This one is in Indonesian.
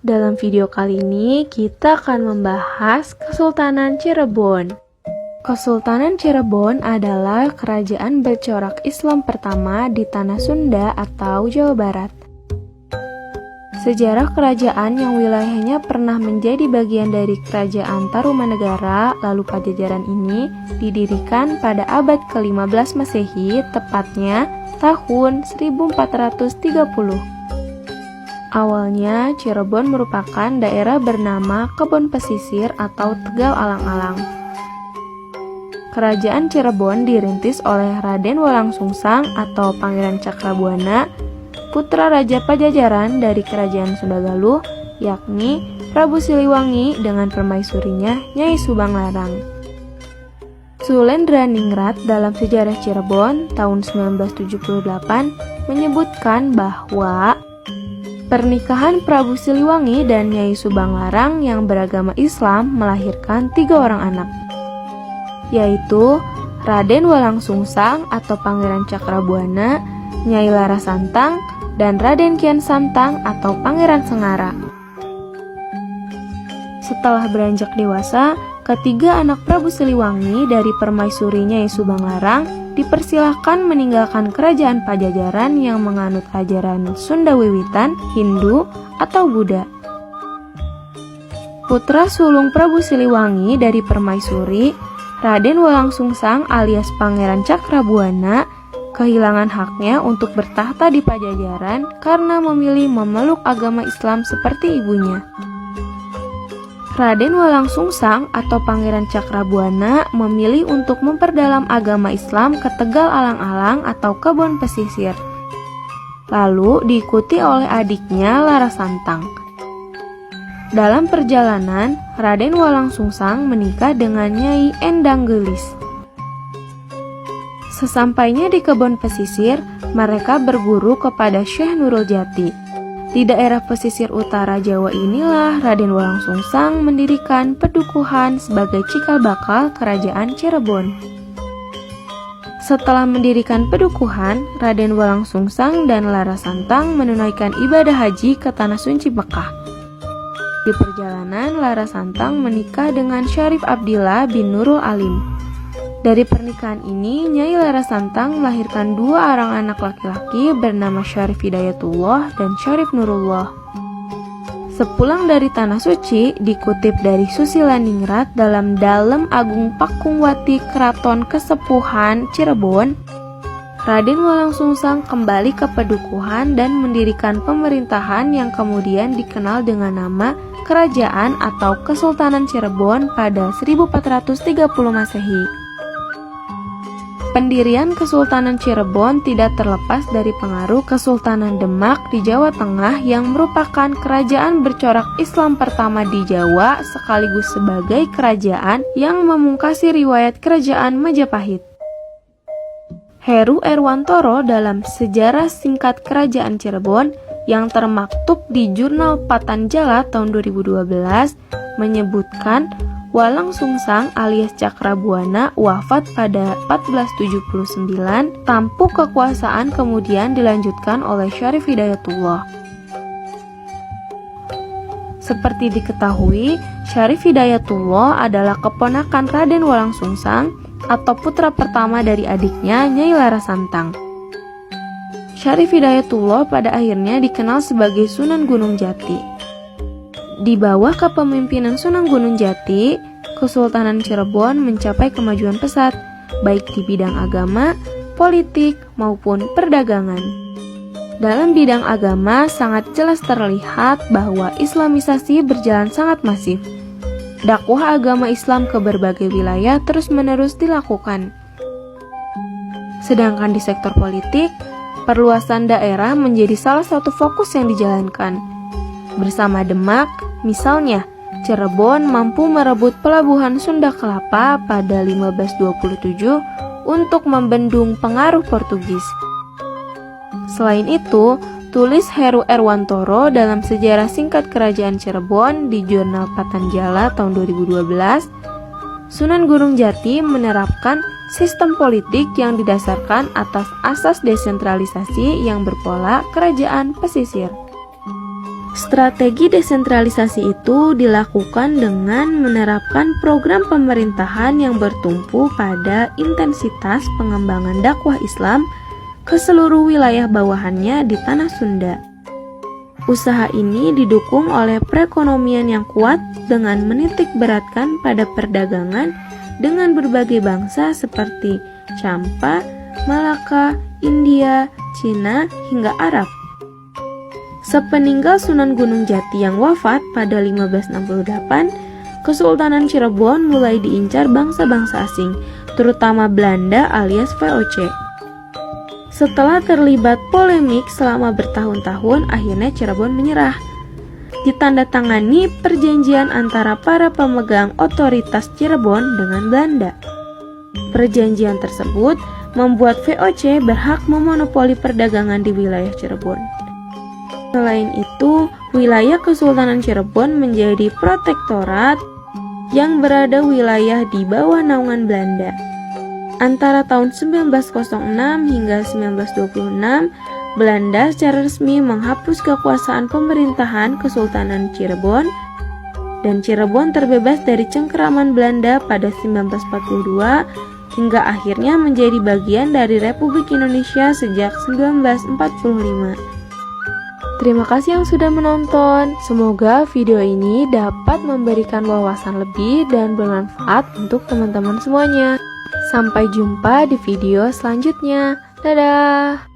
Dalam video kali ini kita akan membahas Kesultanan Cirebon. Kesultanan Cirebon adalah kerajaan bercorak Islam pertama di Tanah Sunda atau Jawa Barat. Sejarah kerajaan yang wilayahnya pernah menjadi bagian dari Kerajaan Tarumanegara lalu Pajajaran ini didirikan pada abad ke-15 Masehi, tepatnya tahun 1430. Awalnya Cirebon merupakan daerah bernama Kebon Pesisir atau Tegal Alang-alang. Kerajaan Cirebon dirintis oleh Raden Walangsungsang atau Pangeran Cakrabuana, putra Raja Pajajaran dari Kerajaan Sunda Galuh, yakni Prabu Siliwangi dengan permaisurinya Nyai Subang Larang. Sulendraniningrat dalam sejarah Cirebon tahun 1978 menyebutkan bahwa pernikahan Prabu Siliwangi dan Nyai Subang Larang yang beragama Islam melahirkan 3 orang anak, yaitu Raden Walangsungsang atau Pangeran Cakrabuana, Nyai Larasantang, dan Raden Kian Santang atau Pangeran Sengara. Setelah beranjak dewasa, ketiga anak Prabu Siliwangi dari permaisuri Nyai Subang Larang dipersilahkan meninggalkan kerajaan Pajajaran yang menganut ajaran Sunda Wiwitan, Hindu, atau Buddha. Putra sulung Prabu Siliwangi dari permaisuri, Raden Walangsungsang alias Pangeran Cakrabuana, kehilangan haknya untuk bertahta di Pajajaran karena memilih memeluk agama Islam seperti ibunya. Raden Walangsungsang atau Pangeran Cakrabuana memilih untuk memperdalam agama Islam ke Tegal Alang-alang atau Kebon Pesisir, lalu diikuti oleh adiknya Larasantang. Dalam perjalanan, Raden Walangsungsang menikah dengan Nyai Endang Gelis. Sesampainya di Kebon Pesisir, mereka berguru kepada Syekh Nurul Jati. Di daerah pesisir utara Jawa inilah Raden Walangsungsang mendirikan Pedukuhan sebagai cikal bakal kerajaan Cirebon. Setelah mendirikan Pedukuhan, Raden Walangsungsang dan Larasantang menunaikan ibadah haji ke Tanah Suci Mekah. Di perjalanan, Larasantang menikah dengan Syarif Abdillah bin Nurul Alim. Dari pernikahan ini, Nyai Larasantang melahirkan 2 orang anak laki-laki bernama Syarif Hidayatullah dan Syarif Nurullah. Sepulang dari Tanah Suci, dikutip dari Susilaningrat dalam Dalem Agung Pakungwati Keraton Kesepuhan Cirebon, Raden Walangsungsang kembali ke Pedukuhan dan mendirikan pemerintahan yang kemudian dikenal dengan nama Kerajaan atau Kesultanan Cirebon pada 1430 Masehi. Pendirian Kesultanan Cirebon tidak terlepas dari pengaruh Kesultanan Demak di Jawa Tengah yang merupakan kerajaan bercorak Islam pertama di Jawa sekaligus sebagai kerajaan yang memungkasi riwayat kerajaan Majapahit. Heru Erwantoro dalam Sejarah Singkat Kerajaan Cirebon yang termaktub di Jurnal Patanjala tahun 2012 menyebutkan Walangsungsang alias Cakrabuana wafat pada 1479, tampuk kekuasaan kemudian dilanjutkan oleh Syarif Hidayatullah. Seperti diketahui, Syarif Hidayatullah adalah keponakan Raden Walangsungsang atau putra pertama dari adiknya Nyai Larasantang. Syarif Hidayatullah pada akhirnya dikenal sebagai Sunan Gunung Jati. Di bawah kepemimpinan Sunan Gunung Jati, Kesultanan Cirebon mencapai kemajuan pesat, baik di bidang agama, politik, maupun perdagangan. Dalam bidang agama, sangat jelas terlihat bahwa Islamisasi berjalan sangat masif. Dakwah agama Islam ke berbagai wilayah terus-menerus dilakukan. Sedangkan di sektor politik, perluasan daerah menjadi salah satu fokus yang dijalankan. Bersama Demak, misalnya, Cirebon mampu merebut pelabuhan Sunda Kelapa pada 1527 untuk membendung pengaruh Portugis. Selain itu, tulis Heru Erwantoro dalam Sejarah Singkat Kerajaan Cirebon di Jurnal Patanjala tahun 2012, Sunan Gunung Jati menerapkan sistem politik yang didasarkan atas asas desentralisasi yang berpola kerajaan pesisir. Strategi desentralisasi itu dilakukan dengan menerapkan program pemerintahan yang bertumpu pada intensitas pengembangan dakwah Islam ke seluruh wilayah bawahannya di tanah Sunda. Usaha ini didukung oleh perekonomian yang kuat dengan menitik beratkan pada perdagangan dengan berbagai bangsa seperti Champa, Malaka, India, Cina, hingga Arab. Sepeninggal Sunan Gunung Jati yang wafat pada 1568, Kesultanan Cirebon mulai diincar bangsa-bangsa asing, terutama Belanda alias VOC. Setelah terlibat polemik selama bertahun-tahun, akhirnya Cirebon menyerah. Ditandatangani perjanjian antara para pemegang otoritas Cirebon dengan Belanda. Perjanjian tersebut membuat VOC berhak memonopoli perdagangan di wilayah Cirebon. Selain itu, wilayah Kesultanan Cirebon menjadi protektorat yang berada wilayah di bawah naungan Belanda. Antara tahun 1906 hingga 1926, Belanda secara resmi menghapus kekuasaan pemerintahan Kesultanan Cirebon dan Cirebon terbebas dari cengkeraman Belanda pada 1942 hingga akhirnya menjadi bagian dari Republik Indonesia sejak 1945. Terima kasih yang sudah menonton. Semoga video ini dapat memberikan wawasan lebih dan bermanfaat untuk teman-teman semuanya. Sampai jumpa di video selanjutnya. Dadah!